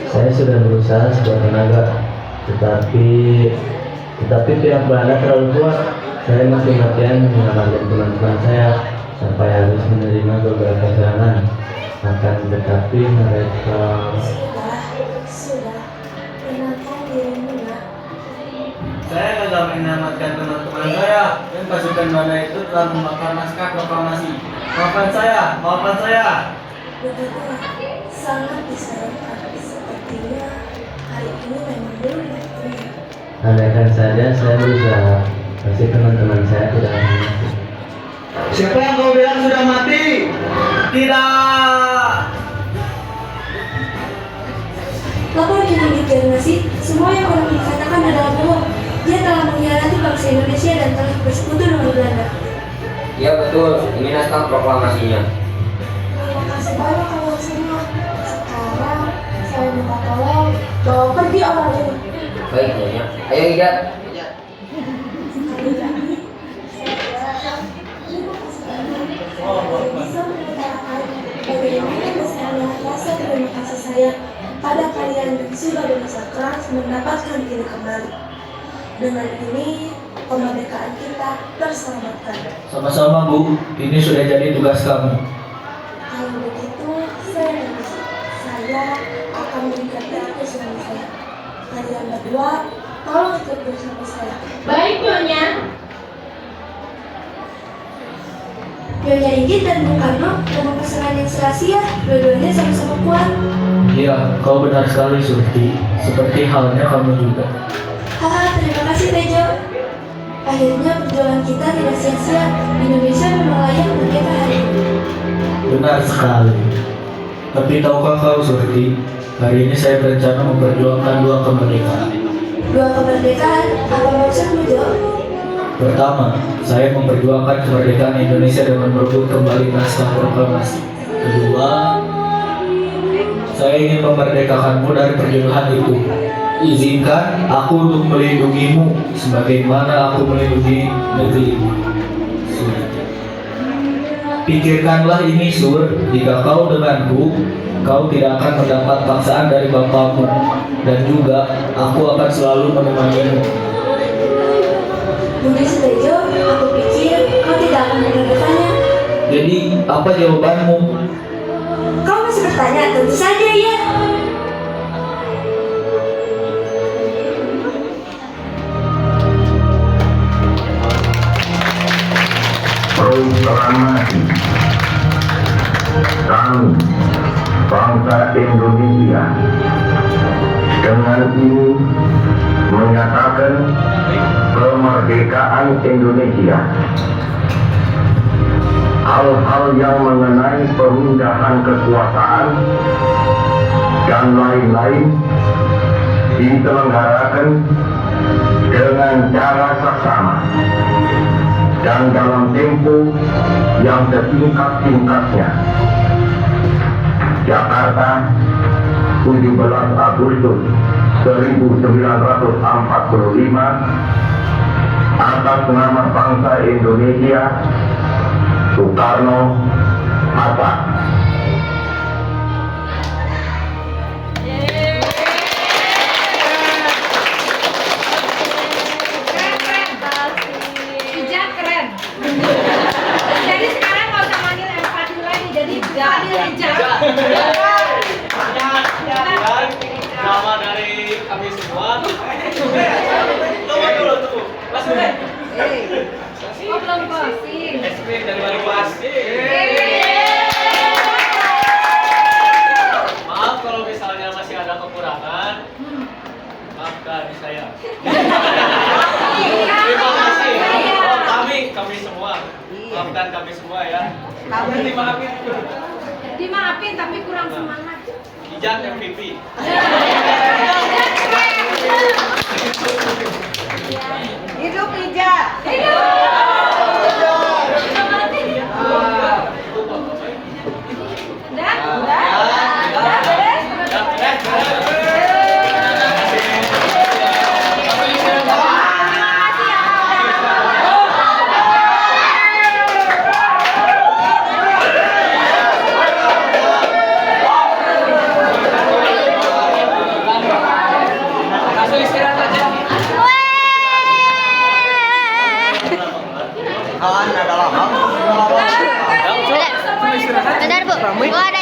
[SPEAKER 6] Saya sudah berusaha sekuat tenaga, tetapi pihak Belanda terlalu kuat. Saya mati-matian menyelamatkan teman-teman saya sampai harus menerima beberapa serangan. Akan tetapi mereka
[SPEAKER 3] Sudah. Tenangkan dirimu nak.
[SPEAKER 4] Saya gagal menyelamatkan teman-teman saya dan pasukan Belanda itu telah membakar naskah proklamasi. Maafkan saya.
[SPEAKER 3] Begitulah, sangat disayangkan. Sepertinya hari ini memang belum waktunya.
[SPEAKER 6] andaikan saja saya berusaha, pasti teman-teman saya tidak akan mati.
[SPEAKER 7] Siapa yang kau bilang sudah mati? Tidak!
[SPEAKER 8] Lapor ke unit garnasi, semua yang orang ini katakan adalah bohong. Dia telah mengkhianati bangsa Indonesia dan telah bersekutu dengan Belanda.
[SPEAKER 5] Iya betul, ini naskah proklamasinya.
[SPEAKER 3] Terima kasih banyak kalian semua. Sekarang saya minta tolong bawa pergi orang ini.
[SPEAKER 5] Baik Nyonya, ayo Ida.
[SPEAKER 3] Sekali lagi, saya terima kasih banyak. Saya bisa mengutarakan bagaimana besarnya rasa terima kasih saya pada kalian yang sudah berusaha keras mendapatkan ini kembali. Dengan ini, kemerdekaan kita terselamatkan.
[SPEAKER 7] Sama-sama Bu, ini sudah jadi tugas kamu.
[SPEAKER 3] Kalau begitu, saya akan mendekati ke suami saya. Kalian berdua, tolong ikut bersama saya.
[SPEAKER 9] Baik Nyonya.
[SPEAKER 3] Nyonya Igit dan Bung Karno dalam pasangan yang serasi ya, dua-duanya sama-sama kuat.
[SPEAKER 7] Iya, kau benar sekali Surti. Seperti halnya kamu juga.
[SPEAKER 3] Haha, terima kasih Tejo. Akhirnya perjuangan kita tidak sia-sia. Indonesia memang layak merdeka hari ini.
[SPEAKER 7] Benar sekali. Tapi tahukah kau Surti, hari ini saya berencana memperjuangkan dua kemerdekaan.
[SPEAKER 3] Dua kemerdekaan, apa maksudmu Jo?
[SPEAKER 7] Pertama, saya memperjuangkan kemerdekaan Indonesia dengan merebut kembali naskah proklamasi. Kedua, saya ingin memerdekakanmu dari perjodohan itu. Izinkan aku untuk melindungimu sebagaimana aku melindungi negerimu. Pikirkanlah ini Sur, jika kau denganku, kau tidak akan mendapat paksaan dari bapakmu, dan juga aku akan selalu menemanimu.
[SPEAKER 3] Budi Tejo, aku pikir kau tidak akan mengatakannya.
[SPEAKER 7] Jadi, apa jawabanmu?
[SPEAKER 3] Kau masih bertanya, tentu saja ya.
[SPEAKER 11] Proklamasi kami bangsa Indonesia dengan ini menyatakan kemerdekaan Indonesia. Hal-hal yang mengenai pemindahan kekuasaan dan lain-lain diselenggarakan dengan cara saksama dan dalam tempo yang setingkat-tingkatnya. Jakarta, 17 Agustus 1945, atas nama bangsa Indonesia, Soekarno Hatta.
[SPEAKER 8] Jadi sekarang nggak usah manggil Empati lagi, jadi manggil Ija.
[SPEAKER 12] Nama dari kami semua. Tunggu. Mas Ude.
[SPEAKER 8] Oh belum closing.
[SPEAKER 12] SP dari Baru Pasti. Maaf kalau misalnya masih ada kekurangan. Maafkan saya. Terima kasih. Oh, kami semua. Maafkan kami semua ya.
[SPEAKER 8] Dimaafin tapi kurang semangat.
[SPEAKER 12] Ijat MVP.
[SPEAKER 8] Hidup Ija. Hidup.
[SPEAKER 13] Bentar Bu, gua ada